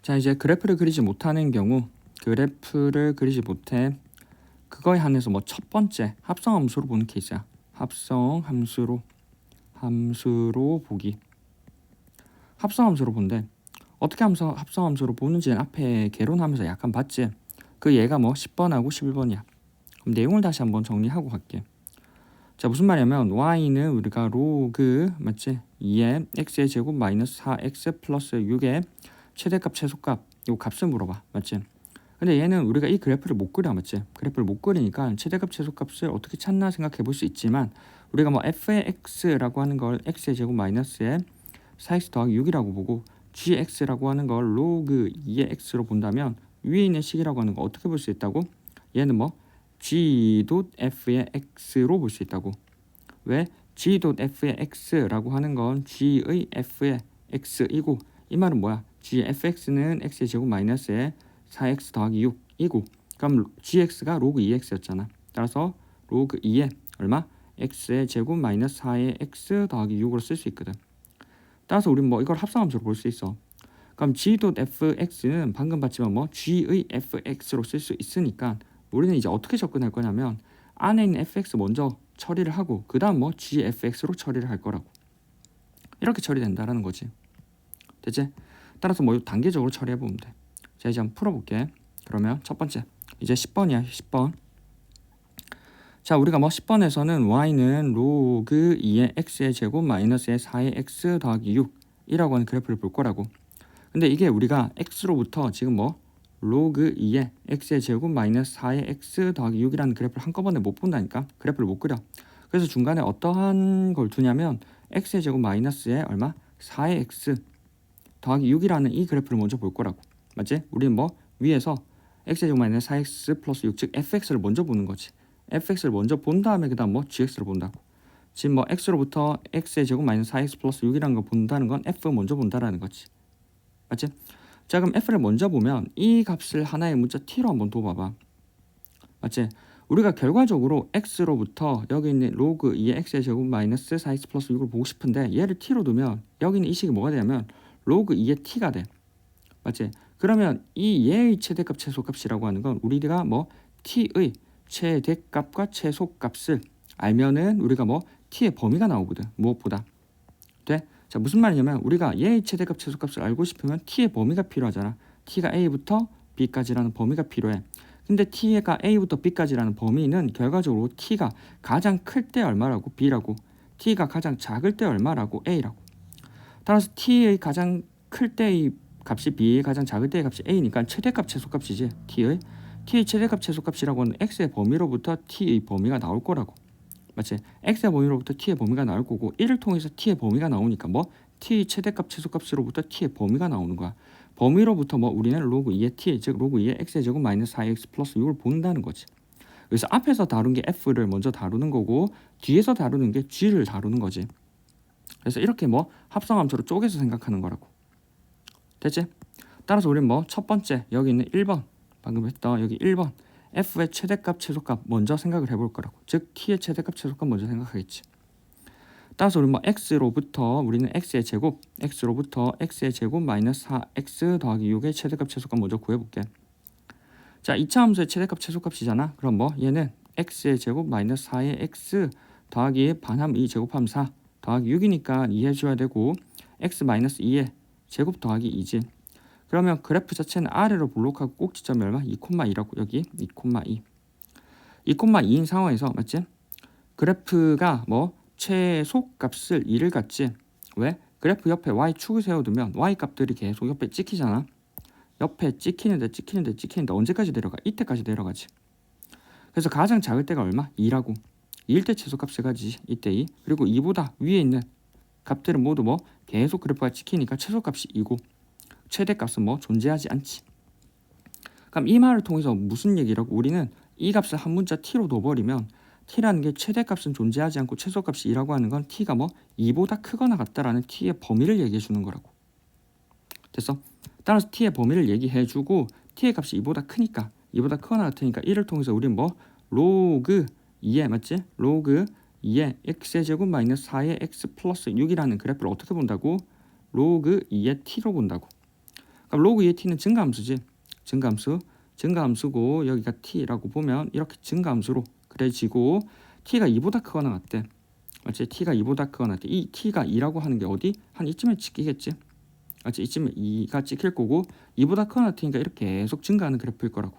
자, 이제 그래프를 그리지 못하는 경우, 그래프를 그리지 못해 그거에 한해서 뭐 첫 번째 합성함수로 보는 케이스야. 합성함수로 보기. 합성함수로 본대. 어떻게 합성함수로 보는지는 앞에 개론하면서 약간 봤지. 그 얘가 뭐 10번하고 11번이야. 그럼 내용을 다시 한번 정리하고 갈게. 자, 무슨 말이냐면 y는 우리가 로그 맞지? 2의 x의 제곱 마이너스 4x 플러스 6의 최대값 최소값 요 값을 물어봐. 맞지? 근데 얘는 우리가 이 그래프를 못 그려. 맞지? 그래프를 못 그리니까 최대값 최소값을 어떻게 찾나 생각해 볼 수 있지만 우리가 뭐 f의 x라고 하는 걸 x의 제곱 마이너스에 4x 더하기 6이라고 보고 gx라고 하는 걸 로그 2의 x로 본다면 위에 있는 식이라고 하는 거 어떻게 볼 수 있다고? 얘는 뭐 g.f의 x로 볼 수 있다고. 왜? g.f의 x라고 하는 건 g의 f의 x이고 이 말은 뭐야? gfx는 x의 제곱 마이너스에 4x 더하기 6이고 그럼 gx가 로그 2x였잖아. 따라서 로그 2에 얼마? x의 제곱 마이너스 4의 x 더하기 6으로 쓸 수 있거든. 따라서 우리는 뭐 이걸 합성함수로 볼 수 있어. 그럼 g.fx는 방금 봤지만 뭐 g의 fx로 쓸 수 있으니까 우리는 이제 어떻게 접근할 거냐면 안에 있는 fx 먼저 처리를 하고 그 다음 뭐 gfx로 처리를 할 거라고. 이렇게 처리된다라는 거지. 됐지? 따라서 뭐 단계적으로 처리해보면 돼. 자, 이제 한번 풀어볼게. 그러면 첫 번째 이제 10번이야. 10번. 자, 우리가 뭐 10번에서는 y는 로그 2의 x의 제곱 마이너스의 4의 x 더하기 6이라고 하는 그래프를 볼 거라고. 근데 이게 우리가 x로부터 지금 뭐 로그 2의 x의 제곱 마이너스 4의 x 더하기 6이라는 그래프를 한꺼번에 못 본다니까. 그래프를 못 그려. 그래서 중간에 어떠한 걸 두냐면 x의 제곱 마이너스에 얼마? 4의 x 더하기 6이라는 이 그래프를 먼저 볼 거라고. 맞지? 우리는 뭐 위에서 x의 제곱 마이너스 4x 플러스 6 즉 fx를 먼저 보는 거지. fx를 먼저 본 다음에 그 다음 뭐 gx를 본다고. 지금 뭐 x로부터 x의 제곱 마이너스 4x 플러스 6이라는 걸 본다는 건 f 먼저 본다라는 거지. 맞지? 자, 그럼 f를 먼저 보면 이 값을 하나의 문자 t로 한번 둬봐봐. 맞지? 우리가 결과적으로 x로부터 여기 있는 로그 2의 x의 제곱 마이너스 4x 플러스 6을 보고 싶은데 얘를 t로 두면 여기 있는 이 식이 뭐가 되냐면 로그 2의 t가 돼. 맞지? 그러면 이 얘의 최대값 최소값이라고 하는 건 우리가 뭐 t의 최대값과 최소값을 알면은 우리가 뭐 t의 범위가 나오거든. 무엇보다. 돼? 자, 무슨 말이냐면 우리가 얘의 최대값 최소값을 알고 싶으면 t의 범위가 필요하잖아. t가 a부터 b까지라는 범위가 필요해. 근데 t가 a부터 b까지라는 범위는 결과적으로 t가 가장 클 때 얼마라고? b라고. t가 가장 작을 때 얼마라고? a라고. 따라서 t의 가장 클 때의 값이 b의 가장 작을 때의 값이 a니까 최대값 최소값이지. t의 최대값 최소값이라고 하는 x의 범위로부터 t의 범위가 나올 거라고. 맞지? x의 범위로부터 t의 범위가 나올 거고 1을 통해서 t의 범위가 나오니까 뭐 t 최대값 최소값으로부터 t의 범위가 나오는 거야. 범위로부터 뭐 우리는 로그 2의 t 즉 로그 2의 x의 제곱 마이너스 4x 플러스 6을 본다는 거지. 그래서 앞에서 다룬 게 f를 먼저 다루는 거고 뒤에서 다루는 게 g를 다루는 거지. 그래서 이렇게 뭐 합성함수로 쪼개서 생각하는 거라고. 됐지? 따라서 우리는 뭐 첫 번째 여기 있는 1번 방금 했던 여기 1번 f의 최대값 최소값 먼저 생각을 해볼 거라고. 즉 t의 최대값 최소값 먼저 생각하겠지. 따라서 우리는 뭐 x로부터 우리는 x의 제곱 마이너스 4x 더하기 6의 최대값 최소값 먼저 구해볼게. 자, 2차 함수의 최대값 최소값이잖아. 그럼 뭐 얘는 x의 제곱 마이너스 4의 x 더하기 반함 2 제곱하면 4 더하기 6이니까 2 해줘야 되고 x 마이너스 2의 제곱 더하기 2지. 그러면 그래프 자체는 아래로 볼록하고 꼭지점이 얼마? 2,2라고. 여기 2,2 2,2인 상황에서 맞지? 그래프가 뭐 최소값을 2를 갖지. 왜? 그래프 옆에 y축을 세워두면 y값들이 계속 옆에 찍히잖아. 옆에 찍히는데 언제까지 내려가? 이때까지 내려가지. 그래서 가장 작을 때가 얼마? 2라고. 2일 때 최소값을 가지지. 이때 2. 그리고 2보다 위에 있는 값들은 모두 뭐 계속 그래프가 찍히니까 최소값이 2고 최대값은 뭐 존재하지 않지. 그럼 이 말을 통해서 무슨 얘기라고? 우리는 이 값을 한 문자 t로 둬버리면 t라는 게 최대값은 존재하지 않고 최소값이 2라고 하는 건 t가 뭐 2보다 크거나 같다라는 t의 범위를 얘기해 주는 거라고. 됐어? 따라서 t의 범위를 얘기해주고 t의 값이 2보다 크니까 2보다 크거나 같으니까 1을 통해서 우리는 뭐 로그 2에 맞지? 로그 2에 x의 제곱 마이너스 4의 x 플러스 6이라는 그래프를 어떻게 본다고? 로그 2의 t로 본다고. 그럼 로그 2의 t는 증가함수지. 증가함수고 여기가 t라고 보면 이렇게 증가함수로 그려지고 t가 2보다 크거나 같대. 맞지? t가 2보다 크거나 같대. 이 t가 2라고 하는 게 어디? 한 이쯤에 찍히겠지. 맞지? 이쯤에 2가 찍힐 거고 2보다 크거나 같으니까 이렇게 계속 증가하는 그래프일 거라고.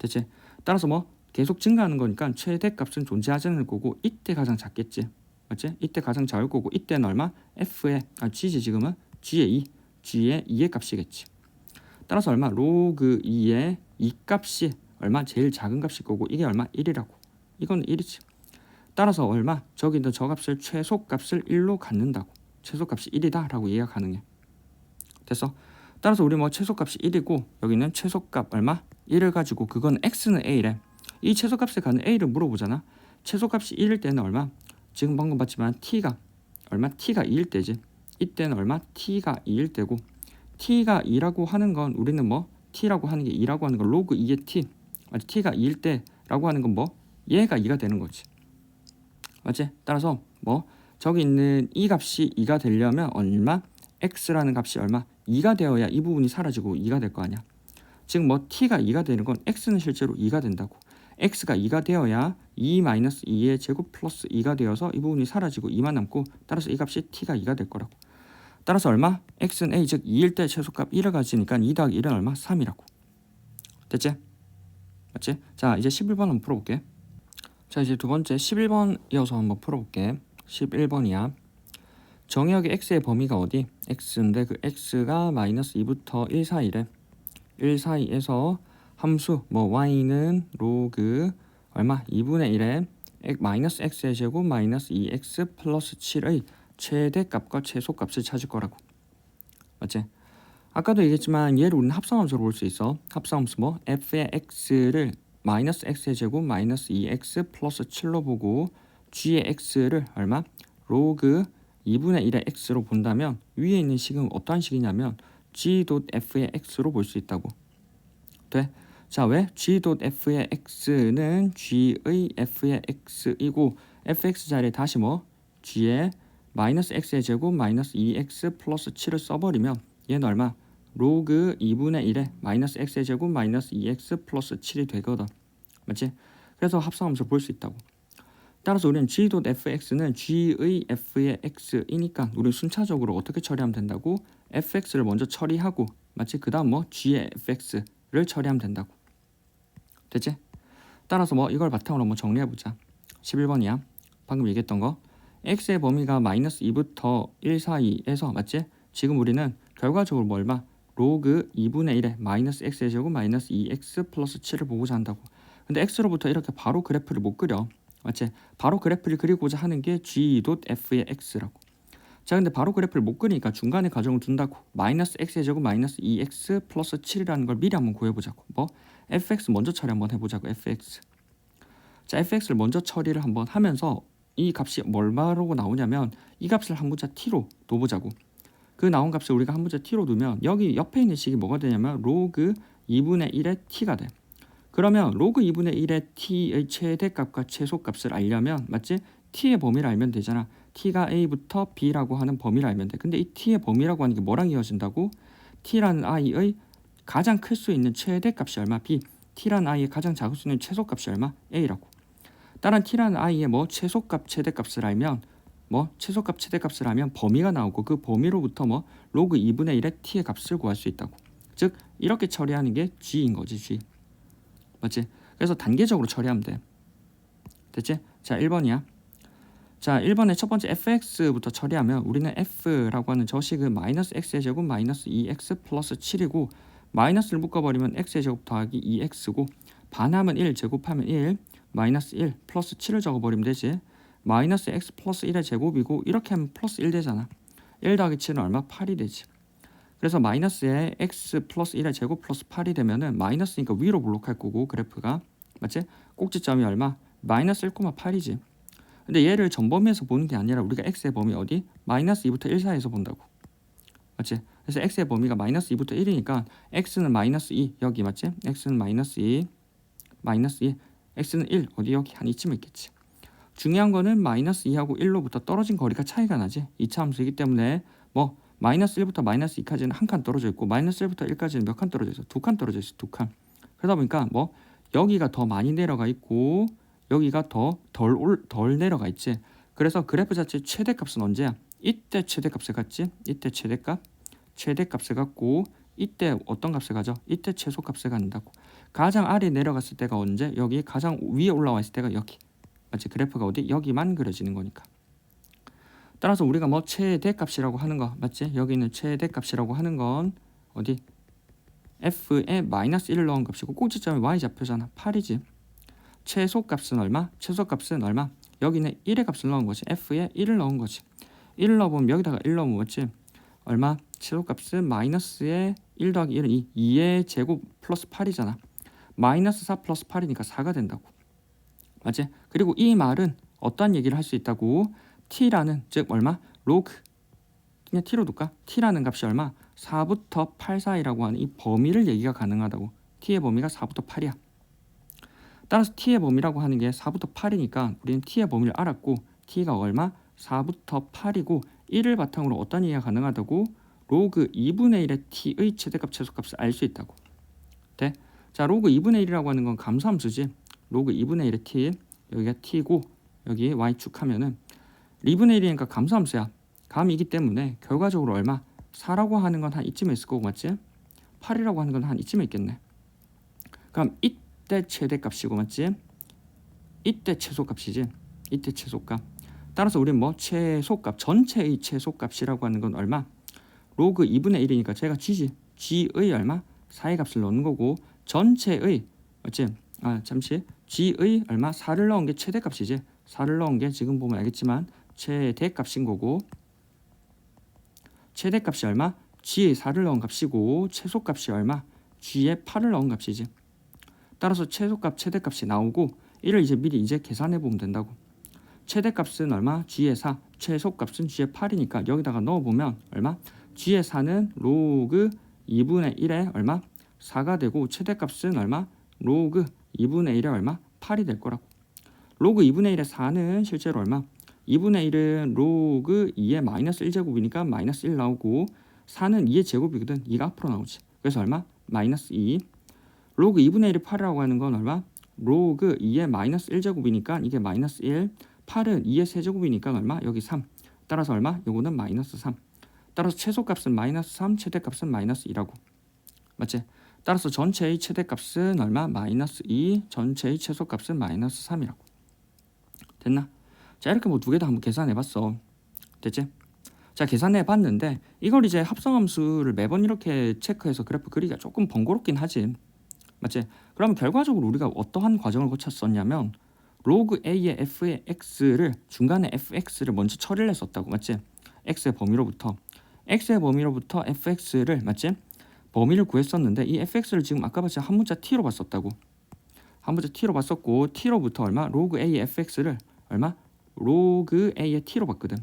됐지? 따라서 뭐 계속 증가하는 거니까 최대값은 존재하지 않을 거고 이때 가장 작겠지. 맞지? 이때 가장 작을 거고 이때는 얼마? f의 g지 지금은 g의 2의 값이겠지. 따라서 얼마? 로그 2의 2 값이 얼마? 제일 작은 값일 거고 이게 얼마? 1이라고. 이건 1이지. 따라서 얼마? 저기 있는 저 값을 최소값을 1로 갖는다고. 최소값이 1이다 라고 이해가 가능해. 됐어? 따라서 우리 뭐 최소값이 1이고 여기는 최소값 얼마? 1을 가지고 그건 x는 a래. 이 최소값에 가는 a를 물어보잖아. 최소값이 1일 때는 얼마? 지금 방금 봤지만 t가 얼마? t가 2일 때지. 이때는 얼마? t가 2일 때고 t가 2라고 하는 건 우리는 뭐 t라고 하는 게 2라고 하는 건 로그 2의 t. 맞지? t가 2일 때라고 하는 건 뭐? 얘가 2가 되는 거지. 맞지? 따라서 뭐 저기 있는 이 값이 2가 되려면 얼마? x라는 값이 얼마? 2가 되어야 이 부분이 사라지고 2가 될 거 아니야. 즉 뭐 t가 2가 되는 건 x는 실제로 2가 된다고. x가 2가 되어야 2-2의 제곱 플러스 2가 되어서 이 부분이 사라지고 2만 남고 따라서 이 값이 t가 2가 될 거라고. 따라서 얼마? x는 a 즉 2일 때 최소값 1을 가지니까 2 더하기 1은 얼마? 3이라고. 됐지? 맞지? 자 이제 11번 한번 풀어볼게. 자 이제 두 번째 11번 이어서 한번 풀어볼게. 11번이야. 정의역의 x의 범위가 어디? x인데 그 x가 마이너스 2부터 1 사이래. 1 사이에서 함수 뭐 y는 로그 얼마? 2분의 1에 마이너스 x의 제곱 마이너스 2x 플러스 7의 최대값과 최소값을 찾을 거라고. 맞지? 아까도 얘기했지만 얘를 우리는 합성함수로 볼 수 있어. 합성함수 뭐 f의 x를 마이너스 x의 제곱 마이너스 2x 플러스 7로 보고 g의 x를 얼마? 로그 2분의 1의 x로 본다면 위에 있는 식은 어떠한 식이냐면 g.f의 x로 볼 수 있다고. 돼? 자 왜? g.f의 x는 g의 f의 x이고 fx 자리에 다시 뭐 g의 마이너스 x의 제곱 마이너스 2x 플러스 7을 써버리면 얘는 얼마? 로그 2분의 1에 마이너스 x의 제곱 마이너스 2x 플러스 7이 되거든. 맞지? 그래서 합성함수를 볼 수 있다고. 따라서 우리는 g.fx는 g의 f의 x이니까 우리 순차적으로 어떻게 처리하면 된다고? fx를 먼저 처리하고 맞지? 그 다음 뭐 g의 fx를 처리하면 된다고. 됐지? 따라서 뭐 이걸 바탕으로 한번 정리해보자. 11번이야. 방금 얘기했던 거 x의 범위가 마이너스 2부터 1 사이에서 맞지? 지금 우리는 결과적으로 뭐 얼마? 로그 2분의 1에 마이너스 x의 제곱 마이너스 2x 플러스 7을 보고자 한다고. 근데 x로부터 이렇게 바로 그래프를 못 그려. 맞지? 바로 그래프를 그리고자 하는 게 g.f의 x라고. 자 근데 바로 그래프를 못 그리니까 중간에 가정을 둔다고. 마이너스 x의 제곱 마이너스 2x 플러스 7이라는 걸 미리 한번 구해보자고. 뭐? fx 먼저 처리 한번 해보자고. fx. 자 fx를 먼저 처리를 한번 하면서 이 값이 뭐라고 나오냐면 이 값을 한 문자 t로 둬보자고. 그 나온 값을 우리가 한 문자 t로 두면 여기 옆에 있는 식이 뭐가 되냐면 로그 2분의 1의 t가 돼. 그러면 로그 2분의 1의 t의 최대값과 최소값을 알려면 맞지? t의 범위를 알면 되잖아. t가 a부터 b라고 하는 범위를 알면 돼. 근데 이 t의 범위라고 하는 게 뭐랑 이어진다고? t라는 i의 가장 클 수 있는 최대값이 얼마? b. t라는 i의 가장 작을 수 있는 최소값이 얼마? a라고. 다른 t라는 i의 뭐 최소값 최대값을 알면 뭐 최소값 최대값을 알면 범위가 나오고 그 범위로부터 뭐 로그 2분의 1의 t의 값을 구할 수 있다고. 즉 이렇게 처리하는 게 g인 거지. g. 맞지? 그래서 단계적으로 처리하면 돼. 됐지? 자 1번이야. 자 1번의 첫 번째 fx부터 처리하면 우리는 f라고 하는 저식은 마이너스 x의 제곱 마이너스 2x 플러스 7이고 마이너스를 묶어버리면 x의 제곱 더하기 2x고 반함은 1 제곱하면 1 마이너스 1 플러스 7을 적어버리면 되지. 마이너스 x 플러스 1의 제곱이고 이렇게 하면 플러스 1 되잖아. 1 더하기 7은 얼마? 8이 되지. 그래서 마이너스에 x 플러스 1의 제곱 플러스 8이 되면은 마이너스니까 위로 블록할 거고 그래프가 맞지? 꼭지점이 얼마? 마이너스 1,8이지. 근데 얘를 전범위에서 보는 게 아니라 우리가 x의 범위 어디? 마이너스 2부터 1 사이에서 본다고. 맞지? 그래서 x의 범위가 마이너스 2부터 1이니까 x는 마이너스 2 여기 맞지? x는 마이너스 2 마이너스 2 x는 1 어디 여기 한 이쯤에 있겠지. 중요한 거는 마이너스 2하고 1로부터 떨어진 거리가 차이가 나지. 2차 함수이기 때문에 뭐 마이너스 1부터 마이너스 2까지는 한 칸 떨어져 있고 마이너스 1부터 1까지는 몇 칸 떨어져 있어? 두 칸 떨어져 있어. 두 칸. 그러다 보니까 뭐 여기가 더 많이 내려가 있고 여기가 더 덜 내려가 있지. 그래서 그래프 자체 최대값은 언제야? 이때 최대값을 갖지. 이때 최대값을 갖고 이때 어떤 값을 가져? 이때 최소값을 갖는다고. 가장 아래 내려갔을 때가 언제? 여기 가장 위에 올라와 있을 때가 여기. 맞지? 그래프가 어디? 여기만 그려지는 거니까. 따라서 우리가 뭐 최대값이라고 하는 거 맞지? 여기 있는 최대값이라고 하는 건 어디? f에 마이너스 1을 넣은 값이고 꼭지점이 y좌표잖아. 8이지. 최소값은 얼마? 최소값은 얼마? 여기는 1의 값을 넣은 거지. f에 1을 넣은 거지. 1을 넣어보면 여기다가 1 넣으면 맞지? 얼마? 최소값은 마이너스에 1 더하기 1은 2의 제곱 플러스 8이잖아. 마이너스 4 플러스 8이니까 4가 된다고. 맞지? 그리고 이 말은 어떠한 얘기를 할 수 있다고? t라는 즉 얼마? 로그 그냥 t로 둘까? t라는 값이 얼마? 4부터 8 사이라고 하는 이 범위를 얘기가 가능하다고. t의 범위가 4부터 8이야. 따라서 t의 범위라고 하는 게 4부터 8이니까 우리는 t의 범위를 알았고 t가 얼마? 4부터 8이고 1을 바탕으로 어떤 얘기가 가능하다고? 로그 2분의 1의 t의 최대값 최소값을 알 수 있다고. 돼? 자, 로그 2분의 1이라고 하는 건 감소함수지. 로그 2분의 1의 t 여기가 t고 여기 y축 하면은 2분의 1이니까 감소함수야. 감이기 때문에 결과적으로 얼마? 4라고 하는 건 한 이쯤에 있을 거고 맞지? 8이라고 하는 건 한 이쯤에 있겠네. 그럼 이때 최대값이고 맞지? 이때 최소값이지. 이때 최소값. 따라서 우리는 뭐 최소값 전체의 최소값이라고 하는 건 얼마? 로그 2분의 1이니까 제가 g지. g의 얼마? 4의 값을 넣는 거고 전체의 맞지? 잠시 g의 얼마? 4를 넣은 게 최대값이지. 4를 넣은 게 지금 보면 알겠지만 최대값인 거고 최대값이 얼마? g의 4를 넣은 값이고 최소값이 얼마? g의 8을 넣은 값이지. 따라서 최소값 최대값이 나오고 이를 이제 미리 계산해 보면 된다고. 최대값은 얼마? g의 4, 최소값은 g의 8이니까 여기다가 넣어보면 얼마? g의 4는 로그 2분의 1에 얼마? 4가 되고 최대값은 얼마? 로그 2분의 1에 얼마? 8이 될 거라고. 로그 2분의 1에 4는 실제로 얼마? 2분의 1은 로그 2의 마이너스 1제곱이니까 마이너스 1 나오고 4는 2의 제곱이거든. 2가 앞으로 나오지. 그래서 얼마? 마이너스 2. 로그 2분의 1이 8이라고 하는 건 얼마? 로그 2의 마이너스 1제곱이니까 이게 마이너스 1. 8은 2의 세제곱이니까 얼마? 여기 3. 따라서 얼마? 요거는 마이너스 3. 따라서 최소값은 마이너스 3, 최대값은 마이너스 2라고. 맞지? 따라서 전체의 최대값은 얼마? 마이너스 2, 전체의 최소값은 마이너스 3이라고. 됐나? 자, 이렇게 뭐 두 개 다 한번 계산해봤어. 됐지? 자, 계산해봤는데 이걸 이제 합성함수를 매번 이렇게 체크해서 그래프 그리기가 조금 번거롭긴 하지. 맞지? 그럼 결과적으로 우리가 어떠한 과정을 거쳤었냐면 로그 a의 f의 x를 중간에 fx를 먼저 처리를 했었다고. 맞지? x의 범위로부터 fx를 맞지? 범위를 구했었는데 이 fx를 지금 아까 봤지 한 문자 t로 봤었다고. 한 문자 t로 봤었고 t로부터 얼마? 로그 a의 fx를 얼마? 로그 a의 t로 봤거든.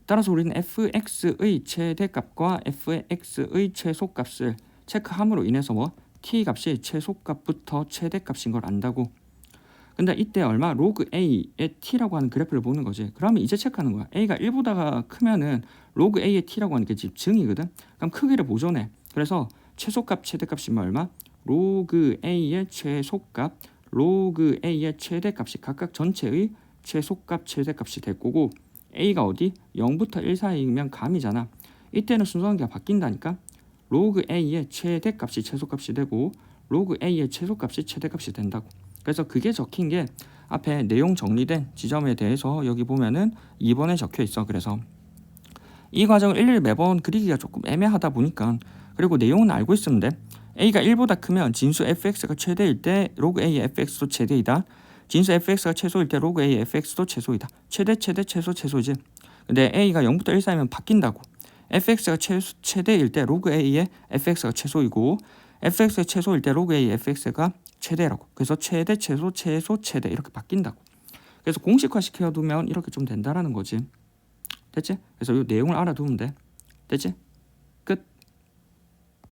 따라서 우리는 fx의 최대값과 fx의 최소값을 체크함으로 인해서 뭐 t 값이 최소값부터 최대값인 걸 안다고. 근데 이때 얼마? 로그 a의 t라고 하는 그래프를 보는 거지. 그러면 이제 체크하는 거야. a가 1보다 크면은 로그 a의 t라고 하는 게 지금 증이거든. 그럼 크기를 보존해. 그래서 최소값 최대값이 얼마? 로그 a의 최소값, 로그 a의 최대값이 각각 전체의 최소값 최대값이 될 거고 a가 어디? 0부터 1 사이면 감이잖아. 이때는 순서관계가 바뀐다니까. 로그 a의 최대값이 최소값이 되고 로그 a의 최소값이 최대값이 된다고. 그래서 그게 적힌 게 앞에 내용 정리된 지점에 대해서 여기 보면은 2번에 적혀 있어. 그래서 이 과정을 일일이 매번 그리기가 조금 애매하다 보니까 그리고 내용은 알고 있으면 돼. a가 1보다 크면 진수 fx가 최대일 때 로그 a의 fx도 최대이다. 진수 fx가 최소일 때 로그 a의 fx도 최소이다. 최대 최소 최소지. 근데 a가 0부터 1 사이면 바뀐다고. fx가 최대일 때 로그 a의 fx가 최소이고 fx가 최소일 때 로그 a의 fx가 최대라고. 그래서 최대 최소 최대 이렇게 바뀐다고. 그래서 공식화 시켜두면 이렇게 좀 된다라는 거지. 됐지? 그래서 이 내용을 알아두면 돼. 됐지?